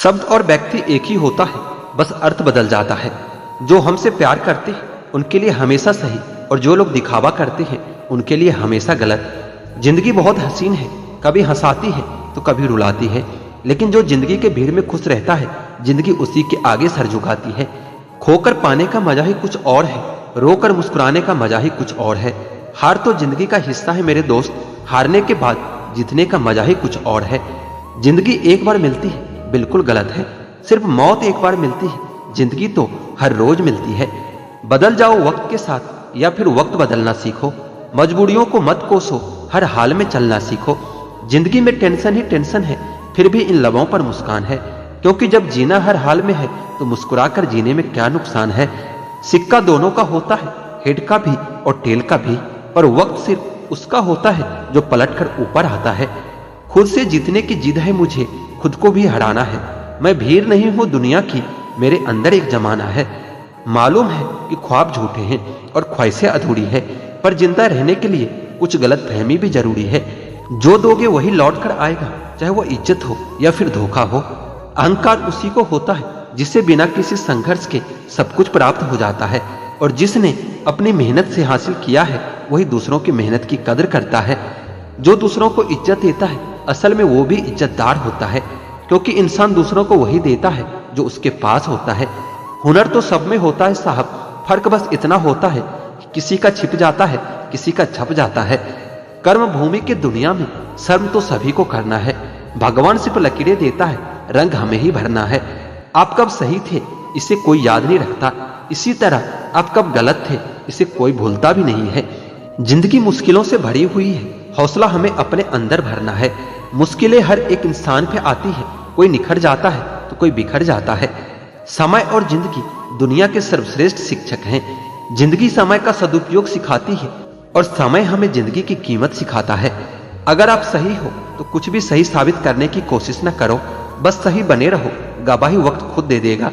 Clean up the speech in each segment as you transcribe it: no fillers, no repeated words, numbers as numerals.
शब्द और व्यक्ति एक ही होता है, बस अर्थ बदल जाता है। जो हमसे प्यार करते हैं उनके लिए हमेशा सही, और जो लोग दिखावा करते हैं उनके लिए हमेशा गलत। जिंदगी बहुत हसीन है, कभी हंसाती है तो कभी रुलाती है, लेकिन जो जिंदगी के भीड़ में खुश रहता है जिंदगी उसी के आगे सर झुकाती है। खोकर पाने का मजा ही कुछ और है, रोकर मुस्कुराने का मजा ही कुछ और है। हार तो जिंदगी का हिस्सा है मेरे दोस्त, हारने के बाद जीतने का मजा ही कुछ और है। जिंदगी एक बार मिलती है बिल्कुल गलत है, सिर्फ मौत एक बार मिलती है, जिंदगी तो हर रोज मिलती है। बदल जाओ वक्त के साथ या फिर वक्त बदलना सीखो, मजबूरियों को मत कोसो, हर हाल में चलना सीखो। जिंदगी में टेंशन ही टेंशन है, फिर भी इन लबों पर मुस्कान है, क्योंकि जब जीना हर हाल में है तो मुस्कुराकर जीने में क्या नुकसान है। सिक्का दोनों का होता है, हेड का भी और टेल का भी, पर वक्त सिर्फ उसका होता है जो पलटकर ऊपर आता है। खुद से जीतने की जिद है मुझे, खुद को भी हराना है। मैं भीड़ नहीं हूं दुनिया की, मेरे अंदर एक जमाना है। मालूम है कि ख्वाब झूठे हैं और ख्वाहिशें अधूरी है, पर जिंदा रहने के लिए कुछ गलत फहमी भी जरूरी है। जो दोगे वही लौट कर आएगा, चाहे वो इज्जत हो या फिर धोखा हो। अहंकार उसी को होता है जिससे बिना किसी संघर्ष के सब कुछ प्राप्त हो जाता है, और जिसने अपनी मेहनत से हासिल किया है वही दूसरों की मेहनत की कदर करता है। जो दूसरों को इज्जत देता है असल में वो भी इज्जतदार होता है, क्योंकि इंसान दूसरों को वही देता है जो उसके पास होता है। हुनर तो सब में होता है साहब, फर्क बस इतना होता है कि किसी का छिप जाता है, किसी का छप जाता है। कर्म भूमि की दुनिया में शर्म तो सभी को करना है, भगवान सिर्फ लकीरें देता है, रंग हमें ही भरना है। आप कब सही थे इसे कोई याद नहीं रखता, इसी तरह आप कब गलत थे इसे कोई भूलता भी नहीं है। जिंदगी मुश्किलों से भरी हुई है, हौसला हमें अपने अंदर भरना है। मुश्किलें हर एक इंसान पे आती है, कोई निखर जाता है तो कोई बिखर जाता है। समय और जिंदगी दुनिया के सर्वश्रेष्ठ शिक्षक हैं। जिंदगी समय का सदुपयोग सिखाती है और समय हमें जिंदगी की कीमत सिखाता है। अगर आप सही हो तो कुछ भी सही साबित करने की कोशिश न करो, बस सही बने रहो, गवाही वक्त खुद दे देगा।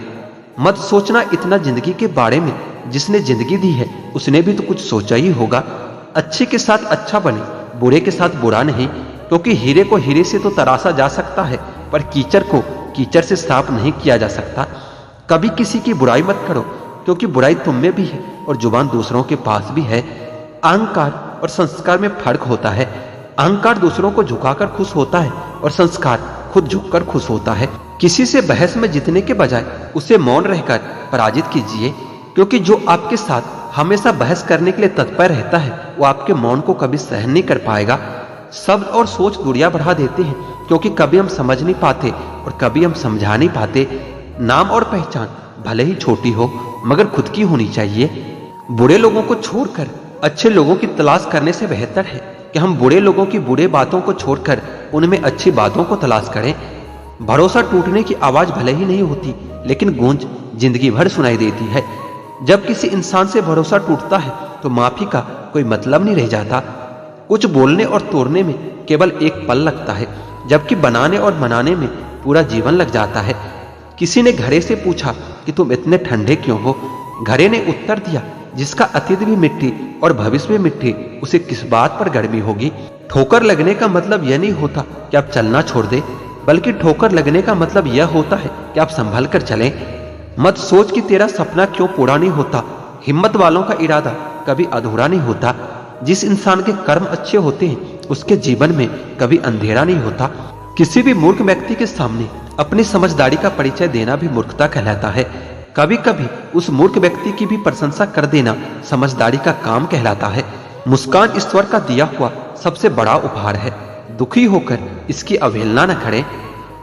मत सोचना इतना जिंदगी के बारे में, जिसने जिंदगी दी है उसने भी तो कुछ सोचा ही होगा। अच्छे के साथ अच्छा बने, बुरे के साथ बुरा नहीं, क्योंकि हीरे को हीरे से तो तराशा जा सकता है, पर कीचड़ को कीचड़ से साफ नहीं किया जा सकता। कभी किसी की बुराई मत करो, क्योंकि बुराई तुम में भी है और जुबान दूसरों के पास भी है। अहंकार और संस्कार में फर्क होता है। अहंकार दूसरों को झुकाकर खुश होता है और संस्कार खुद झुककर खुश होता है। किसी से बहस में जीतने के बजाय उसे मौन रहकर पराजित कीजिए, क्योंकि जो आपके साथ हमेशा बहस करने के लिए तत्पर रहता है वो आपके मौन को कभी सहन नहीं कर पाएगा। शब्द और सोच दूरियां बढ़ा देते हैं, क्योंकि कभी हम समझ नहीं पाते और कभी हम समझा नहीं पाते। नाम और पहचान भले ही छोटी हो मगर खुद की होनी चाहिए। बुरे लोगों को छोड़कर अच्छे लोगों की तलाश करने से बेहतर है कि हम बुरे लोगों की बुरे बातों को छोड़कर उनमें अच्छी बातों को तलाश करें। भरोसा टूटने की आवाज भले ही नहीं होती, लेकिन गूंज जिंदगी भर सुनाई देती है। जब किसी इंसान से भरोसा टूटता है तो माफी का कोई मतलब नहीं रह जाता। कुछ बोलने और तोड़ने में केवल एक पल लगता है, जबकि बनाने और मनाने में पूरा जीवन लग जाता है। किसी ने घड़े से पूछा कि तुम इतने ठंडे क्यों हो? घड़े ने उत्तर दिया, जिसका अतीत भी मिट्टी और भविष्य भी मिट्टी, उसे किस बात पर गर्मी होगी? ठोकर लगने का मतलब यह नहीं होता कि आप चलना छोड़ दे, बल्कि ठोकर लगने का मतलब यह होता है कि आप संभल कर चलें। मत सोच कि तेरा सपना क्यों पूरा नहीं होता, हिम्मत वालों का इरादा कभी अधूरा नहीं होता। जिस इंसान के कर्म अच्छे होते हैं उसके जीवन में कभी अंधेरा नहीं होता। किसी भी मूर्ख व्यक्ति के सामने अपनी समझदारी का परिचय देना भी मूर्खता कहलाता है। कभी कभी उस मूर्ख व्यक्ति की भी प्रशंसा कर देना समझदारी का काम कहलाता है। मुस्कान ईश्वर का दिया हुआ सबसे बड़ा उपहार है, दुखी होकर इसकी अवहेलना न करें।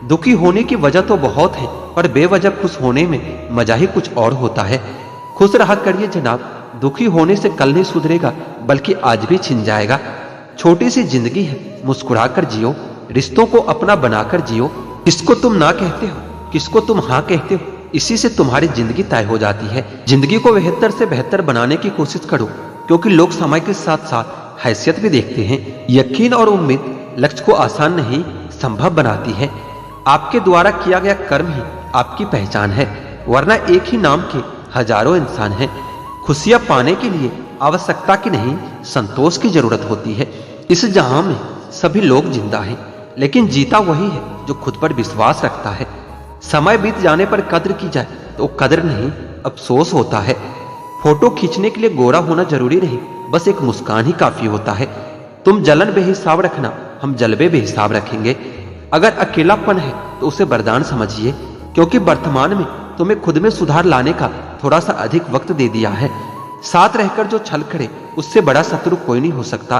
दुखी होने की वजह तो बहुत है, पर बेवजह खुश होने में मजा ही कुछ और होता है। खुश रहा करिए जनाब, दुखी होने से कल नहीं सुधरेगा बल्कि आज भी छिन जाएगा। छोटी सी जिंदगी है, मुस्कुरा कर जियो, रिश्तों को अपना बनाकर जियो। किसको तुम ना कहते हो, किसको तुम हाँ कहते हो, इसी से तुम्हारी जिंदगी तय हो जाती है। जिंदगी को बेहतर से बेहतर बनाने की कोशिश करो, क्योंकि लोग समय के साथ साथ हैसियत भी देखते हैं। यकीन और उम्मीद लक्ष्य को आसान नहीं संभव बनाती है। आपके द्वारा किया गया कर्म ही आपकी पहचान है, वरना एक ही नाम के हजारों इंसान हैं। खुशियां पाने के लिए आवश्यकता की नहीं, संतोष की जरूरत होती है। इस जहां में सभी लोग जिंदा हैं, लेकिन जीता वही है जो खुद पर विश्वास रखता है। समय बीत जाने पर कद्र की जाए तो कद्र नहीं, अफसोस होता है। फोटो खींचने के लिए गोरा होना जरूरी नहीं, बस एक मुस्कान ही काफी होता है। तुम जलन बेहिसाब रखना, हम जलवे बेहिसाब रखेंगे। अगर अकेलापन है तो उसे वरदान समझिए, क्योंकि वर्तमान में तुम्हें खुद में सुधार लाने का थोड़ा सा अधिक वक्त दे दिया है। साथ रहकर जो छल करे उससे बड़ा शत्रु कोई नहीं हो सकता,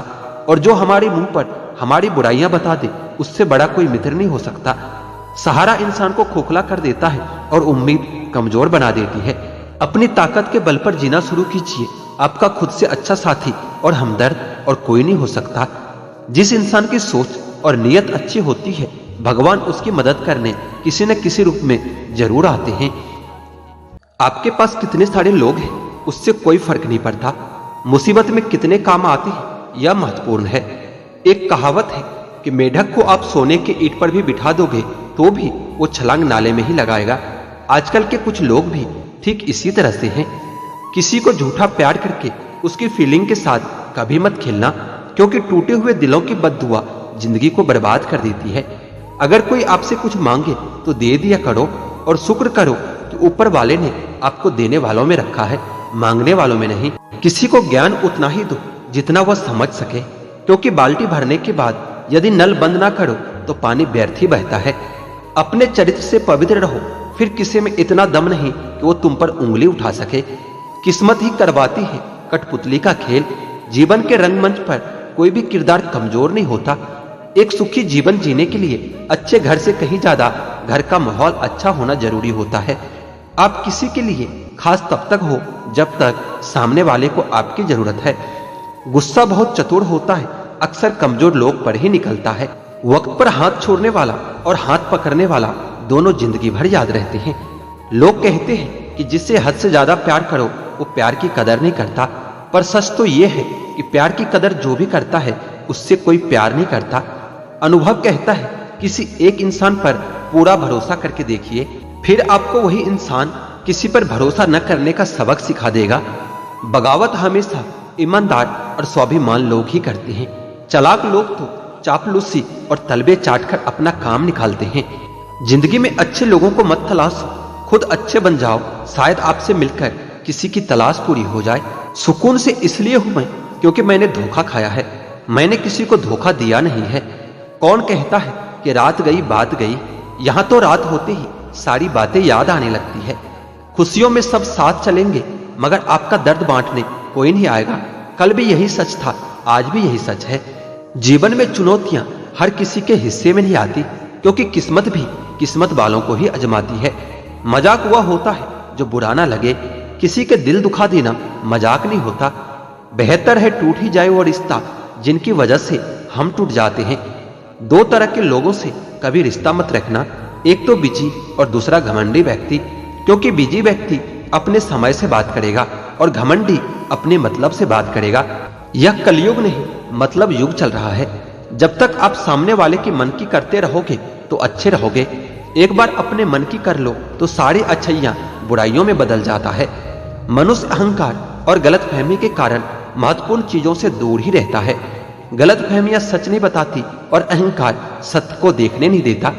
और जो हमारे मुंह पर हमारी बुराइयां बता दे उससे बड़ा कोई मित्र नहीं हो सकता। सहारा इंसान को खोखला कर देता है और उम्मीद कमजोर बना देती है। अपनी ताकत के बल पर जीना शुरू कीजिए। आपका खुद से अच्छा साथी और हमदर्द और कोई नहीं हो सकता। जिस इंसान की सोच और नीयत अच्छी होती है, भगवान उसकी मदद करने किसी न किसी रूप में जरूर आते हैं। आपके पास कितने सारे लोग हैं उससे कोई फर्क नहीं पड़ता, मुसीबत में कितने काम आते हैं यह महत्वपूर्ण है। एक कहावत है कि मेढक को आप सोने के ईंट पर भी बिठा दोगे तो भी वो छलांग नाले में ही लगाएगा। आजकल के कुछ लोग भी ठीक इसी तरह से हैं। किसी को झूठा प्यार करके उसकी फीलिंग के साथ कभी मत खेलना, क्योंकि टूटे हुए दिलों की बद्दुआ जिंदगी को बर्बाद कर देती है। अगर कोई आपसे कुछ मांगे तो दे दिया करो, और शुक्र करो कि ऊपर वाले ने आपको देने वालों में रखा है, मांगने वालों में नहीं। किसी को ज्ञान उतना ही दो जितना वह समझ सके, क्योंकि बाल्टी भरने के बाद यदि नल बंद ना करो तो पानी व्यर्थ ही बहता है। अपने चरित्र से पवित्र रहो, फिर किसी में इतना दम नहीं कि वो तुम पर उंगली उठा सके। किस्मत ही करवाती है कठपुतली का खेल। जीवन के रंगमंच पर कोई भी किरदार कमजोर नहीं होता। एक सुखी जीवन जीने के लिए अच्छे घर से कहीं ज्यादा घर का माहौल अच्छा होना जरूरी होता है। आप किसी के लिए खास तब तक हो जब तक सामने वाले को आपकी जरूरत है। गुस्सा बहुत चतुर होता है, अक्सर कमजोर लोग पर ही निकलता है। वक्त पर हाथ छोड़ने वाला और हाथ पकड़ने वाला दोनों जिंदगी भर याद रहते हैं। लोग कहते हैं कि जिससे हद से ज्यादा प्यार करो वो प्यार की कदर नहीं करता, पर सच तो यह है कि प्यार की कदर जो भी करता है उससे कोई प्यार नहीं करता। अनुभव कहता है किसी एक इंसान पर पूरा भरोसा करके देखिए, फिर आपको वही इंसान किसी पर भरोसा न करने का सबक सिखा देगा। बगावत हमेशा ईमानदार और स्वाभिमान लोग ही करते हैं। चालाक लोग तो चापलूसी और तलबे चाटकर अपना काम निकालते हैं। जिंदगी में अच्छे लोगों को मत तलाशो, खुद अच्छे बन जाओ, शायद आपसे मिलकर किसी की तलाश पूरी हो जाए। सुकून से इसलिए हूं मैं क्योंकि मैंने धोखा खाया है, मैंने किसी को धोखा दिया नहीं है। कौन कहता है कि रात गई बात गई, यहां तो रात होते ही सारी बातें याद आने लगती है। खुशियों में सब साथ चलेंगे मगर आपका दर्द बांटने कोई नहीं आएगा। कल भी यही सच था, आज भी यही सच है। जीवन में चुनौतियां हर किसी के हिस्से में नहीं आती, क्योंकि किस्मत भी किस्मत वालों को ही आजमाती है। मजाक वह होता है जो बुरा ना लगे, किसी के दिल दुखा देना मजाक नहीं होता। बेहतर है टूट ही जाए वो रिश्ता जिनकी वजह से हम टूट जाते हैं। दो तरह के लोगों से कभी रिश्ता मत रखना, एक तो बिजी और दूसरा घमंडी व्यक्ति, क्योंकि बिजी व्यक्ति अपने समय से बात करेगा और घमंडी अपने मतलब से बात करेगा। यह कलयुग नहीं मतलब युग चल रहा है। जब तक आप सामने वाले की मन की करते रहोगे तो अच्छे रहोगे। एक बार अपने मन की कर लो तो सारी अच्छाइयां बुराइयों में बदल जाता है। मनुष्य अहंकार और गलतफहमी के कारण महत्वपूर्ण चीजों से दूर ही रहता है। गलतफहमियां सच नहीं बताती और अहंकार सत्य को देखने नहीं देता।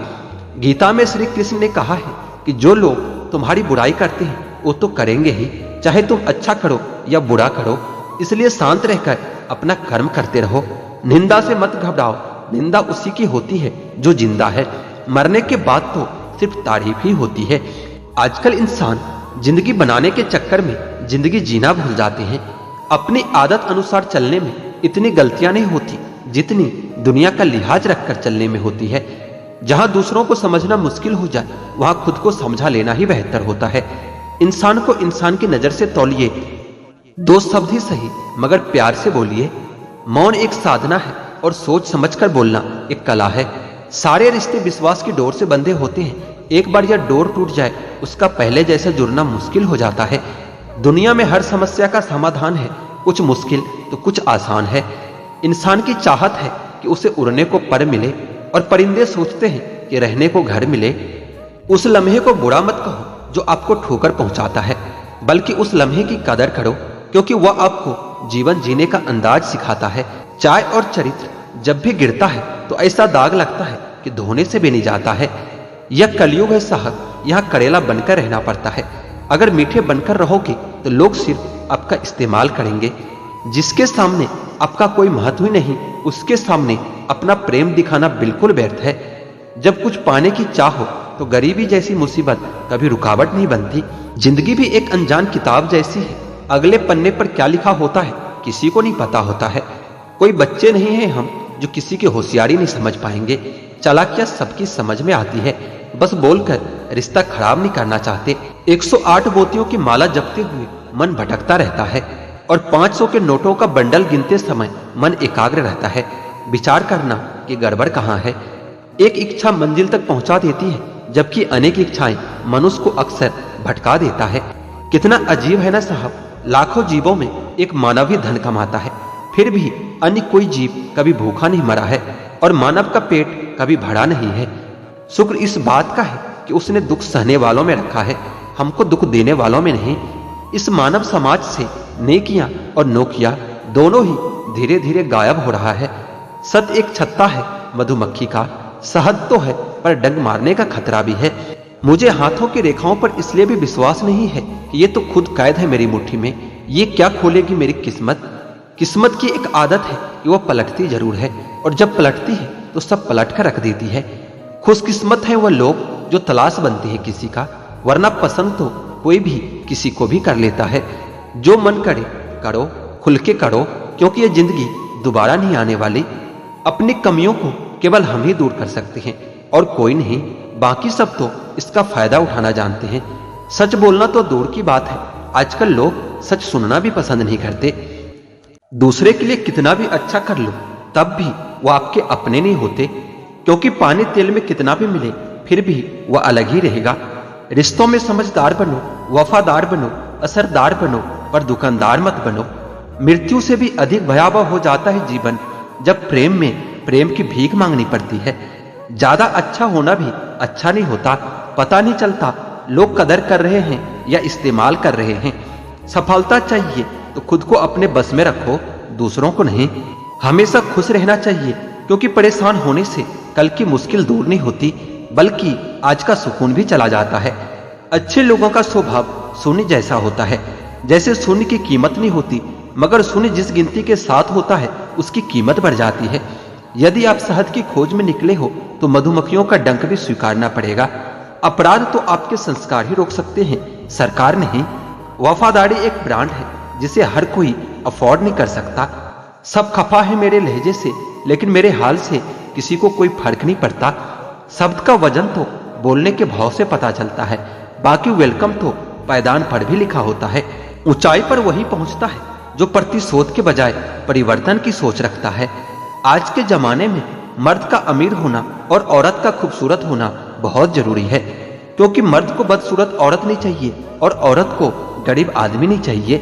गीता में श्री कृष्ण ने कहा है कि जो लोग तुम्हारी बुराई करते हैं वो तो करेंगे ही, चाहे तुम अच्छा करो या बुरा करो। इसलिए शांत रहकर अपना कर्म करते रहो। निंदा से मत घबराओ, निंदा उसी की होती है जो जिंदा है। मरने के बाद तो सिर्फ तारीफ ही होती है। आजकल इंसान जिंदगी बनाने के चक्कर में जिंदगी जीना भूल जाते हैं। अपनी आदत अनुसार चलने में इतनी गलतियां नहीं होती जितनी दुनिया का लिहाज रखकर चलने में होती है। जहां दूसरों को समझना मुश्किल हो जाए वहां खुद को समझा लेना ही बेहतर होता है। इंसान को इंसान की नजर से तौलिए, दो शब्द ही सही मगर प्यार से बोलिए। मौन एक साधना है और सोच समझकर बोलना एक कला है। सारे रिश्ते विश्वास की डोर से बंधे होते हैं। एक बार यह डोर टूट जाए उसका पहले जैसे जुड़ना मुश्किल हो जाता है। दुनिया में हर समस्या का समाधान है, कुछ मुश्किल तो कुछ आसान है। इंसान की चाहत है कि उसे उड़ने को पर मिले और परिंदे सोचते हैं कि रहने को घर मिले। उस लम्हे को बुरा मत कहो जो आपको ठोकर पहुंचाता है, बल्कि उस लम्हे की कदर करो क्योंकि वह आपको जीवन जीने का अंदाज सिखाता है। चाय और चरित्र जब भी गिरता है तो ऐसा दाग लगता है कि धोने से भी नहीं जाता है। यह कलयुग है साहब, यहाँ करेला बनकर रहना पड़ता है। अगर मीठे बनकर रहोगे तो लोग सिर्फ आपका इस्तेमाल करेंगे। जिसके सामने आपका कोई महत्व ही नहीं, उसके सामने अपना प्रेम दिखाना बिल्कुल व्यर्थ है। जब कुछ पाने की चाह हो तो गरीबी जैसी मुसीबत कभी रुकावट नहीं बनती। जिंदगी भी एक अनजान किताब जैसी है। अगले पन्ने पर क्या लिखा होता है किसी को नहीं पता होता है। कोई बच्चे नहीं हैं हम जो किसी की होशियारी नहीं समझ पाएंगे। चालाकियां सबकी समझ में आती है, बस बोलकर रिश्ता खराब नहीं करना चाहते। 108 मोतियों की माला जपते हुए मन भटकता रहता है और 500 के नोटों का बंडल गिनते समय मन एकाग्र रहता है, विचार करना कि गड़बड़ कहाँ है। एक इच्छा मंजिल तक पहुंचा देती है, जबकि अनेक इच्छाएं मनुष्य को अक्सर भटका देता है। कितना अजीब है ना साहब, लाखों जीवों में एक मानव ही धन कमाता है, फिर भी अन्य कोई जीव कभी भूखा नहीं मरा है और मानव का पेट कभी भरा नहीं है। शुक्र इस बात का है कि उसने दुख सहने वालों में रखा है, हमको दुख देने वालों में नहीं। इस मानव समाज से नेकियां और नोकियां दोनों ही धीरे धीरे गायब हो रहा है। सत्य एक छत्ता है मधुमक्खी का, शहद तो है पर डंक मारने का खतरा भी है। मुझे हाथों की रेखाओं पर इसलिए भी विश्वास नहीं है कि ये तो खुद कैद है मेरी मुट्ठी में। ये क्या खोलेगी मेरी किस्मत। किस्मत की एक आदत है कि वह पलटती जरूर है, और जब पलटती है तो सब पलट कर रख देती है। खुशकिस्मत है वह लोग जो तलाश बनती है किसी का, वरना पसंद तो कोई भी किसी को भी कर लेता है। जो मन करे करो, खुल के करो, क्योंकि ये जिंदगी दोबारा नहीं आने वाली। अपनी कमियों को केवल हम ही दूर कर सकते हैं और कोई नहीं। बाकी सब तो इसका फायदा उठाना जानते हैं। सच बोलना तो दूर की बात है, आजकल लोग सच सुनना भी पसंद नहीं करते। दूसरे के लिए कितना भी अच्छा कर लो तब भी वो आपके अपने नहीं होते, क्योंकि पानी तेल में कितना भी मिले फिर भी वह अलग ही रहेगा। रिश्तों में समझदार बनो, वफादार बनो, असरदार बनो, पर दुकानदार मत बनो। मृत्यु से भी अधिक भयावह हो जाता है जीवन जब प्रेम में प्रेम की भीख मांगनी पड़ती है। ज्यादा अच्छा होना भी अच्छा नहीं होता, पता नहीं चलता लोग कदर कर रहे हैं या इस्तेमाल कर रहे हैं। सफलता चाहिए तो खुद को अपने बस में रखो, दूसरों को नहीं। हमेशा खुश रहना चाहिए, क्योंकि परेशान होने से कल की मुश्किल दूर नहीं होती, बल्कि आज का सुकून भी चला जाता है। अच्छे लोगों का स्वभाव शून्य जैसा होता है, जैसे शून्य की कीमत नहीं होती, मगर शून्य जिस गिनती के साथ होता है उसकी कीमत बढ़ जाती है। यदि आप शहद की खोज में निकले हो तो मधुमक्खियों का डंक भी स्वीकारना पड़ेगा। अपराध तो आपके संस्कार ही रोक सकते हैं, सरकार नहीं। वफादारी एक ब्रांड है जिसे हर कोई अफोर्ड नहीं कर सकता। सब खफा है मेरे लहजे से, लेकिन मेरे हाल से किसी को कोई फर्क नहीं पड़ता। शब्द का वजन तो बोलने के भाव से पता चलता है, बाकी वेलकम तो पायदान पर भी लिखा होता है। ऊंचाई पर वही पहुंचता है जो प्रतिशोध के बजाय परिवर्तन की सोच रखता है। आज के जमाने में मर्द का अमीर होना और औरत का खूबसूरत होना बहुत जरूरी है, क्योंकि मर्द को बदसूरत औरत नहीं चाहिए और औरत को गरीब आदमी नहीं चाहिए।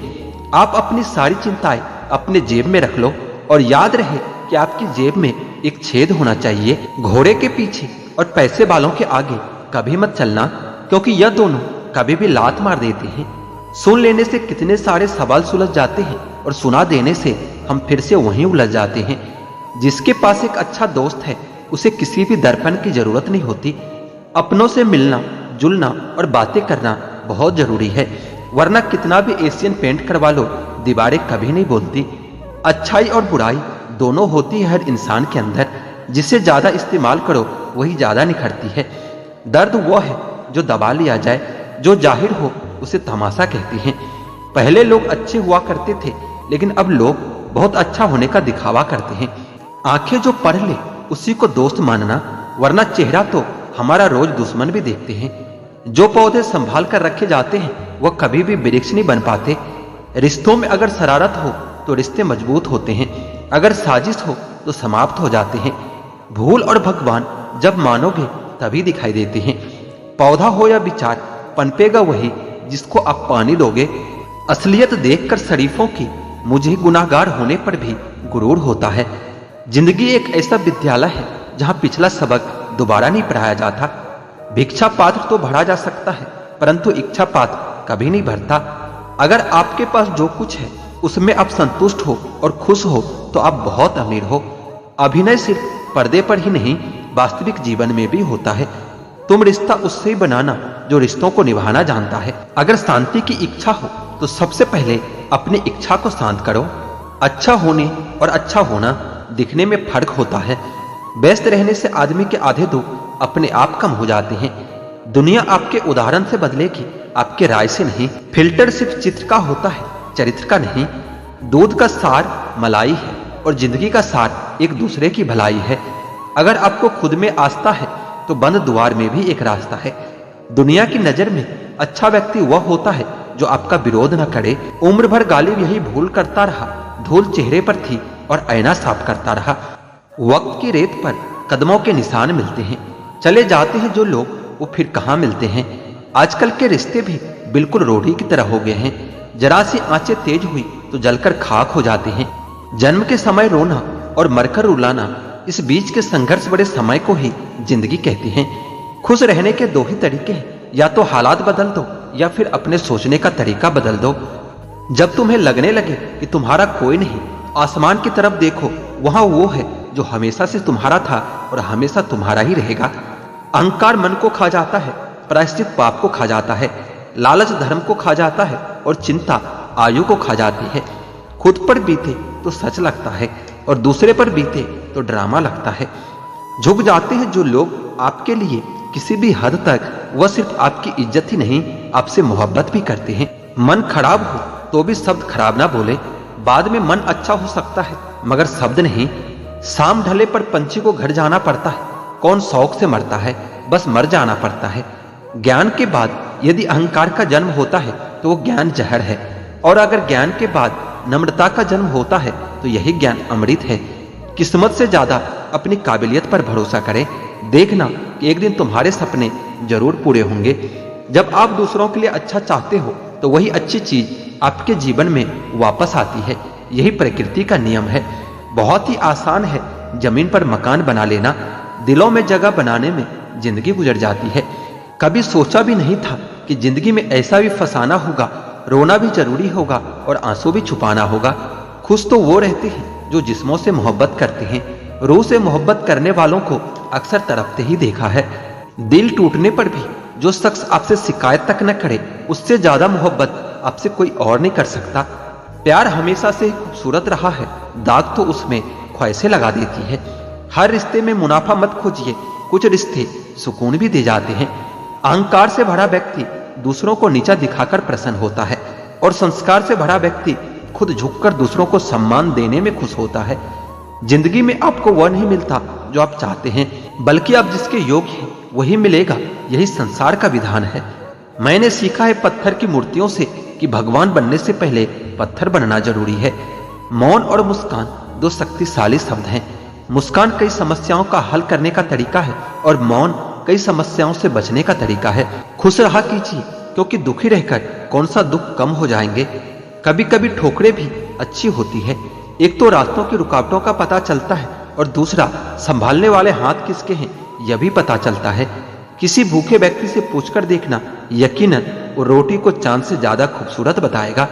आप अपनी सारी चिंताएं अपने जेब में रख लो, और याद रहे कि आपकी जेब में एक छेद होना चाहिए। घोड़े के पीछे और पैसे वालों के आगे कभी मत चलना, क्योंकि यह दोनों कभी भी लात मार देते हैं। सुन लेने से कितने सारे सवाल सुलझ जाते हैं और सुना देने से हम फिर से वहीं उलझ जाते हैं। जिसके पास एक अच्छा दोस्त है उसे किसी भी दर्पण की जरूरत नहीं होती। अपनों से मिलना जुलना और बातें करना बहुत जरूरी है, वरना कितना भी एशियन पेंट करवा लो दीवारें कभी नहीं बोलती। अच्छाई और बुराई दोनों होती है हर इंसान के अंदर, जिसे ज्यादा इस्तेमाल करो वही ज्यादा निखरती है। दर्द वो है जो दबा लिया जाए, जो जाहिर हो उसे तमाशा कहते हैं। पहले लोग अच्छे हुआ करते थे, लेकिन अब लोग बहुत अच्छा होने का दिखावा करते हैं। आंखें जो पढ़ ले उसी को दोस्त मानना, वरना चेहरा तो हमारा रोज दुश्मन भी देखते हैं। जो पौधे संभाल कर रखे जाते हैं वह कभी भी वृक्ष नहीं बन पाते। रिश्तों में अगर शरारत हो तो रिश्ते मजबूत होते हैं, अगर साजिश हो तो समाप्त हो जाते हैं। भूल और भगवान जब मानोगे तभी दिखाई देते हैं। पौधा हो या विचार, पनपेगा वही जिसको आप पानी दोगे। असलियत देखकर शरीफों की मुझे गुनाहगार होने पर भी गुरूर होता है। जिंदगी एक ऐसा विद्यालय है जहां पिछला सबक दोबारा नहीं पढ़ाया जाता। भिक्षा पात्र तो भरा जा सकता है, परंतु इच्छा पात्र कभी नहीं भरता। अगर आपके पास जो कुछ है उसमें आप संतुष्ट हो और खुश हो तो आप बहुत अमीर हो। अभिनय सिर्फ पर्दे पर ही नहीं, वास्तविक जीवन में भी होता है। तुम रिश्ता उससे ही बनाना जो रिश्तों को निभाना जानता है। अगर शांति की इच्छा हो तो सबसे पहले अपनी इच्छा को शांत करो। अच्छा होने और अच्छा होना दिखने में फर्क होता है। व्यस्त रहने से आदमी के आधे दुख अपने आप कम हो जाते हैं। दुनिया आपके उदाहरण से बदलेगी, आपके राय से नहीं। फिल्टर सिर्फ चित्र का होता है, चरित्र का नहीं। दूध का सार मलाई है और जिंदगी का सार एक दूसरे की भलाई है। अगर आपको खुद में आस्था है तो बंद द्वार में भी एक रास्ता है। दुनिया की नजर में अच्छा व्यक्ति वह होता है जो आपका विरोध न करे। उम्र भर गालिब यही भूल करता रहा, धूल चेहरे पर थी और ऐना साफ करता रहा। वक्त की रेत पर कदमों के निशान मिलते हैं, चले जाते हैं जो लोग वो फिर कहाँ मिलते हैं। आजकल के रिश्ते भी बिल्कुल रोटी की तरह हो गए हैं। जरा सी आंचें तेज हुई तो जलकर खाक हो जाते हैं। जन्म के समय रोना और मरकर रुलाना, इस बीच के संघर्ष बड़े समय को ही जिंदगी कहते हैं। खुश रहने के दो ही तरीके हैं, या तो हालात बदल दो या फिर अपने सोचने का तरीका बदल दो। जब तुम्हें लगने लगे कि तुम्हारा कोई नहीं, आसमान की तरफ देखो, वहां वो है जो हमेशा से तुम्हारा था और हमेशा तुम्हारा ही रहेगा। अहंकार मन को खा जाता है, प्रायश्चित पाप को खा जाता है, लालच धर्म को खा जाता है और चिंता आयु को खा जाती है। खुद पर बीते तो सच लगता है और दूसरे पर बीते तो ड्रामा लगता है। झुक जाते हैं जो लोग आपके लिए किसी भी हद तक, वह सिर्फ आपकी इज्जत ही नहीं, आपसे मोहब्बत भी करते हैं। मन खराब हो तो भी शब्द खराब ना बोले। बाद में मन अच्छा हो सकता है मगर शब्द नहीं। शाम ढले पर पंछी को घर जाना पड़ता है, कौन शौक से मरता है, बस मर जाना पड़ता है। ज्ञान के बाद यदि अहंकार का जन्म होता है तो वो ज्ञान जहर है, और अगर ज्ञान के बाद नम्रता का जन्म होता है तो यही ज्ञान अमृत है। किस्मत से ज्यादा अपनी काबिलियत पर भरोसा करें। देखना कि एक दिन तुम्हारे सपने जरूर पूरे होंगे। जब आप दूसरों के लिए अच्छा चाहते हो तो वही अच्छी चीज आपके जीवन में वापस आती है। यही प्रकृति का नियम है। बहुत ही आसान है जमीन पर मकान बना लेना, दिलों में जगह बनाने में जिंदगी गुजर जाती है। कभी सोचा भी नहीं था कि जिंदगी में ऐसा भी फसाना होगा, रोना भी जरूरी होगा और आंसू भी छुपाना होगा। खुश तो वो रहते हैं जो जिस्मों से मोहब्बत करते हैं। रूह से मोहब्बत करने वालों को अक्सर तड़पते ही देखा है। दिल टूटने पर भी जो शख्स आपसे शिकायत तक न करे, उससे ज्यादा मोहब्बत आपसे कोई और नहीं कर सकता। प्यार हमेशा से खूबसूरत रहा है, दाग तो उसमें ख्वाहिशें लगा देती है। हर रिश्ते में मुनाफा मत खोजिए, कुछ रिश्ते सुकून भी दे जाते हैं। अहंकार से भरा व्यक्ति दूसरों को नीचा दिखाकर प्रसन्न होता है और संस्कार से भरा व्यक्ति खुद झुककर दूसरों को सम्मान देने में खुश होता है। जिंदगी में आपको वह नहीं मिलता जो आप चाहते हैं, बल्कि आप जिसके योग्य हैं वही मिलेगा। यही संसार का विधान है। मैंने सीखा है पत्थर की मूर्तियों से कि भगवान बनने से पहले पत्थर बनना जरूरी है। मौन और मुस्कान दो शक्तिशाली शब्द हैं। मुस्कान कई समस्याओं का हल करने का तरीका है और मौन कई समस्याओं से बचने का तरीका है। खुश रहा कीजिए, क्योंकि दुखी रहकर कौन सा दुख कम हो जाएंगे। कभी कभी ठोकरें भी अच्छी होती है। एक तो रास्तों की रुकावटों का पता चलता है और दूसरा संभालने वाले हाथ किसके हैं यह भी पता चलता है। किसी भूखे व्यक्ति से पूछकर देखना, यकीनन वो रोटी को चांद से ज्यादा खूबसूरत बताएगा।